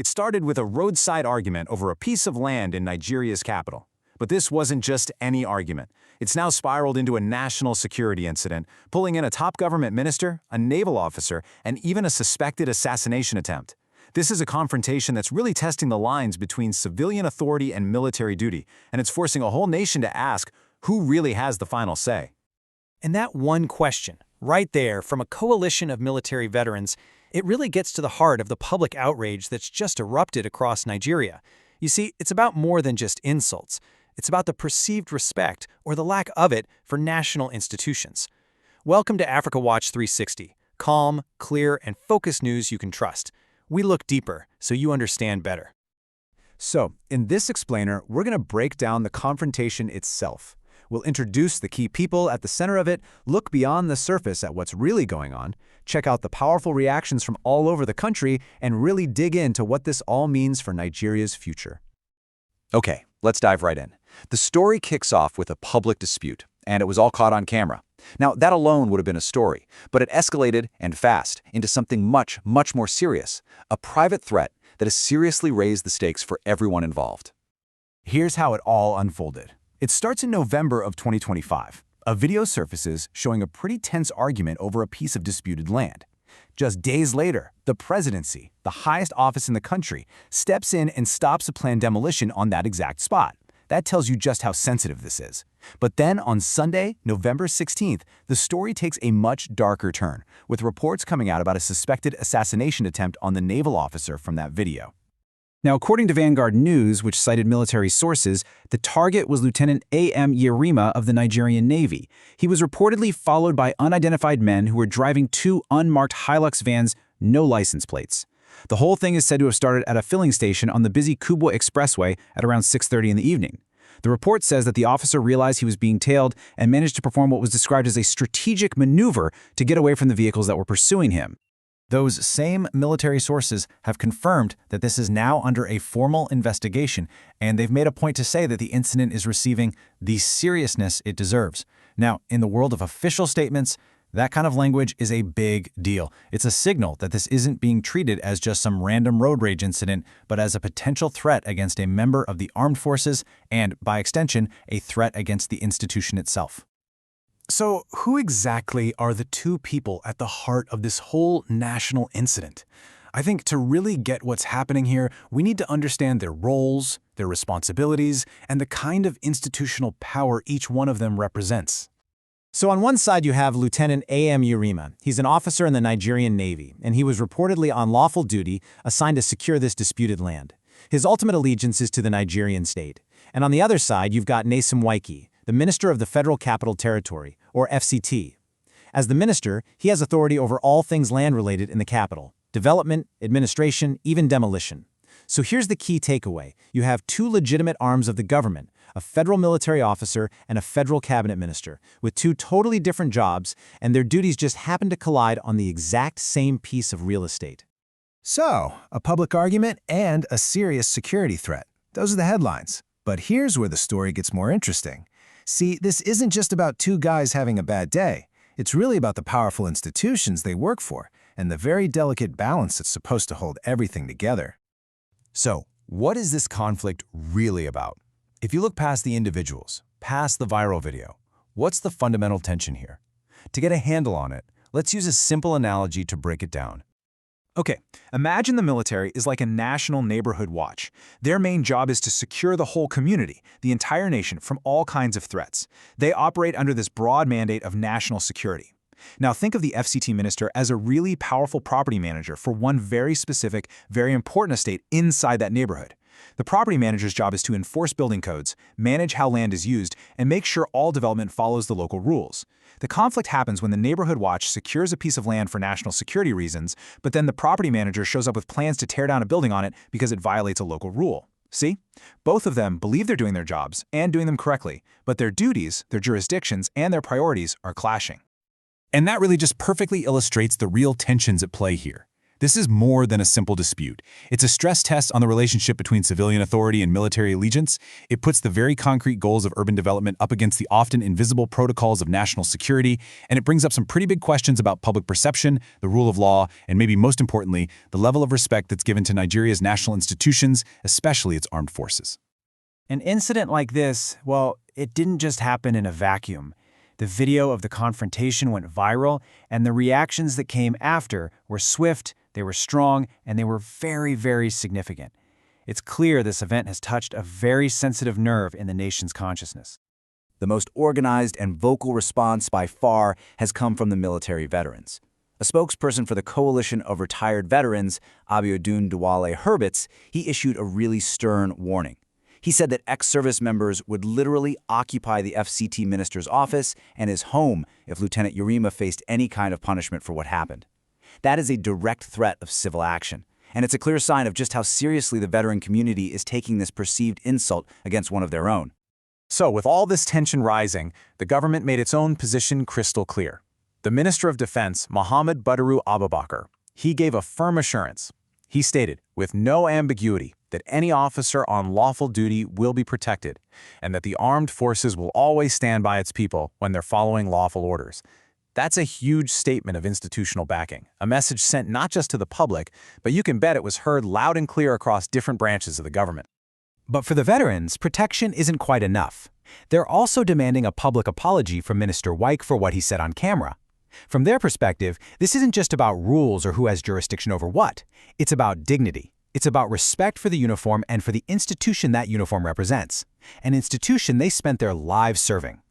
It started with a roadside argument over a piece of land in Nigeria's capital. But this wasn't just any argument. It's now spiraled into a national security incident, pulling in a top government minister, a naval officer, and even a suspected assassination attempt. This is a confrontation that's really testing the lines between civilian authority and military duty, and it's forcing a whole nation to ask, who really has the final say? And that one question, right there from a coalition of military veterans, it really gets to the heart of the public outrage that's just erupted across Nigeria. You see, it's about more than just insults. It's about the perceived respect, or the lack of it, for national institutions. Welcome to Africa Watch 360, calm, clear, and focused news you can trust. We look deeper so you understand better. So, in this explainer, we're going to break down the confrontation itself. We'll introduce the key people at the center of it, look beyond the surface at what's really going on, check out the powerful reactions from all over the country, and really dig into what this all means for Nigeria's future. Okay, let's dive right in. The story kicks off with a public dispute, and it was all caught on camera. Now, that alone would have been a story, but it escalated, and fast, into something much, much more serious, a private threat that has seriously raised the stakes for everyone involved. Here's how it all unfolded. It starts in November of 2025. A video surfaces showing a pretty tense argument over a piece of disputed land. Just days later, the presidency, the highest office in the country, steps in and stops a planned demolition on that exact spot. That tells you just how sensitive this is. But then on Sunday, November 16th, the story takes a much darker turn, with reports coming out about a suspected assassination attempt on the naval officer from that video. Now, according to Vanguard News, which cited military sources, the target was Lieutenant Yerima of the Nigerian Navy. He was reportedly followed by unidentified men who were driving two unmarked Hilux vans, no license plates. The whole thing is said to have started at a filling station on the busy Kubwa Expressway at around 6:30 in the evening. The report says that the officer realized he was being tailed and managed to perform what was described as a strategic maneuver to get away from the vehicles that were pursuing him. Those same military sources have confirmed that this is now under a formal investigation, and they've made a point to say that the incident is receiving the seriousness it deserves. Now, in the world of official statements, that kind of language is a big deal. It's a signal that this isn't being treated as just some random road rage incident, but as a potential threat against a member of the armed forces and, by extension, a threat against the institution itself. So, who exactly are the two people at the heart of this whole national incident? I think to really get what's happening here, we need to understand their roles, their responsibilities, and the kind of institutional power each one of them represents. So on one side you have Lieutenant Yerima. He's an officer in the Nigerian Navy, and he was reportedly on lawful duty assigned to secure this disputed land. His ultimate allegiance is to the Nigerian state. And on the other side, you've got Nyesom Wike, the Minister of the Federal Capital Territory, or FCT. As the minister, he has authority over all things land-related in the capital: development, administration, even demolition. So here's the key takeaway. You have two legitimate arms of the government, a federal military officer and a federal cabinet minister, with two totally different jobs, and their duties just happen to collide on the exact same piece of real estate. So, a public argument and a serious security threat. Those are the headlines. But here's where the story gets more interesting. See, this isn't just about two guys having a bad day. It's really about the powerful institutions they work for and the very delicate balance that's supposed to hold everything together. So, what is this conflict really about? If you look past the individuals, past the viral video, what's the fundamental tension here? To get a handle on it, let's use a simple analogy to break it down. Okay, imagine the military is like a national neighborhood watch. Their main job is to secure the whole community, the entire nation, from all kinds of threats. They operate under this broad mandate of national security. Now think of the FCT minister as a really powerful property manager for one very specific, very important estate inside that neighborhood. The property manager's job is to enforce building codes, manage how land is used, and make sure all development follows the local rules. The conflict happens when the neighborhood watch secures a piece of land for national security reasons, but then the property manager shows up with plans to tear down a building on it because it violates a local rule. See? Both of them believe they're doing their jobs and doing them correctly, but their duties, their jurisdictions, and their priorities are clashing. And that really just perfectly illustrates the real tensions at play here. This is more than a simple dispute. It's a stress test on the relationship between civilian authority and military allegiance. It puts the very concrete goals of urban development up against the often invisible protocols of national security, and it brings up some pretty big questions about public perception, the rule of law, and maybe most importantly, the level of respect that's given to Nigeria's national institutions, especially its armed forces. An incident like this, well, it didn't just happen in a vacuum. The video of the confrontation went viral, and the reactions that came after were swift, they were strong, and they were very, very significant. It's clear this event has touched a very sensitive nerve in the nation's consciousness. The most organized and vocal response by far has come from the military veterans. A spokesperson for the Coalition of Retired Veterans, Abiodun Duwale Herbets, he issued a really stern warning. He said that ex-service members would literally occupy the FCT minister's office and his home if Lieutenant Yerima faced any kind of punishment for what happened. That is a direct threat of civil action, and it's a clear sign of just how seriously the veteran community is taking this perceived insult against one of their own. So, with all this tension rising, the government made its own position crystal clear. The Minister of Defense, Mohammed Badaru Abubakar, he gave a firm assurance. He stated, with no ambiguity, that any officer on lawful duty will be protected, and that the armed forces will always stand by its people when they're following lawful orders. That's a huge statement of institutional backing, a message sent not just to the public, but you can bet it was heard loud and clear across different branches of the government. But for the veterans, protection isn't quite enough. They're also demanding a public apology from Minister Wike for what he said on camera. From their perspective, this isn't just about rules or who has jurisdiction over what. It's about dignity. It's about respect for the uniform and for the institution that uniform represents, an institution they spent their lives serving.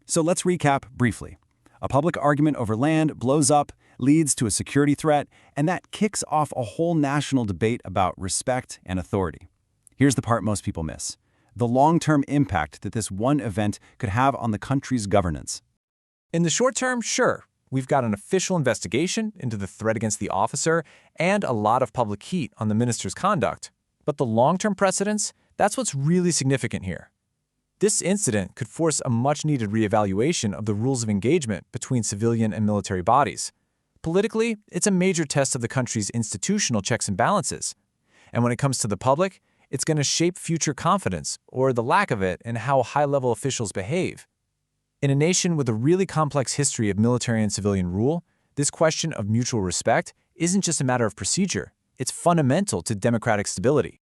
So let's recap briefly. A public argument over land blows up, leads to a security threat, and that kicks off a whole national debate about respect and authority. Here's the part most people miss: the long-term impact that this one event could have on the country's governance. In the short term, sure, we've got an official investigation into the threat against the officer and a lot of public heat on the minister's conduct. But the long-term precedents, that's what's really significant here. This incident could force a much-needed reevaluation of the rules of engagement between civilian and military bodies. Politically, it's a major test of the country's institutional checks and balances. And when it comes to the public, it's going to shape future confidence, or the lack of it, in how high-level officials behave. In a nation with a really complex history of military and civilian rule, this question of mutual respect isn't just a matter of procedure. It's fundamental to democratic stability.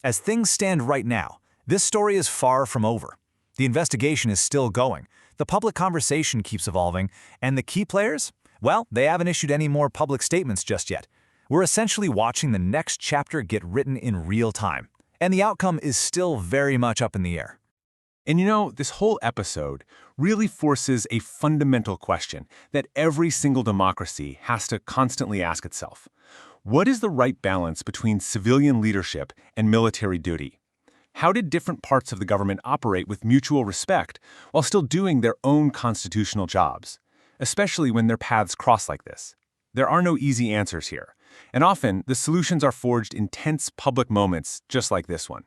As things stand right now, this story is far from over. The investigation is still going, the public conversation keeps evolving, and the key players? Well, they haven't issued any more public statements just yet. We're essentially watching the next chapter get written in real time, and the outcome is still very much up in the air. And you know, this whole episode really forces a fundamental question that every single democracy has to constantly ask itself. What is the right balance between civilian leadership and military duty? How did different parts of the government operate with mutual respect while still doing their own constitutional jobs, especially when their paths cross like this? There are no easy answers here, and often the solutions are forged in tense public moments just like this one.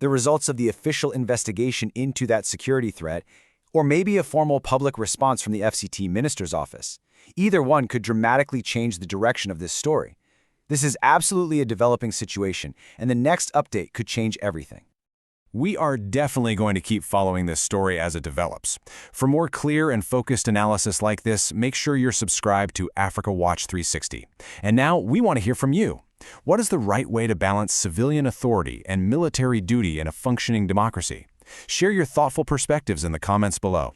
The results of the official investigation into that security threat, or maybe a formal public response from the FCT minister's office. Either one could dramatically change the direction of this story. This is absolutely a developing situation, and the next update could change everything. We are definitely going to keep following this story as it develops. For more clear and focused analysis like this, make sure you're subscribed to Africa Watch 360. And now we want to hear from you. What is the right way to balance civilian authority and military duty in a functioning democracy? Share your thoughtful perspectives in the comments below.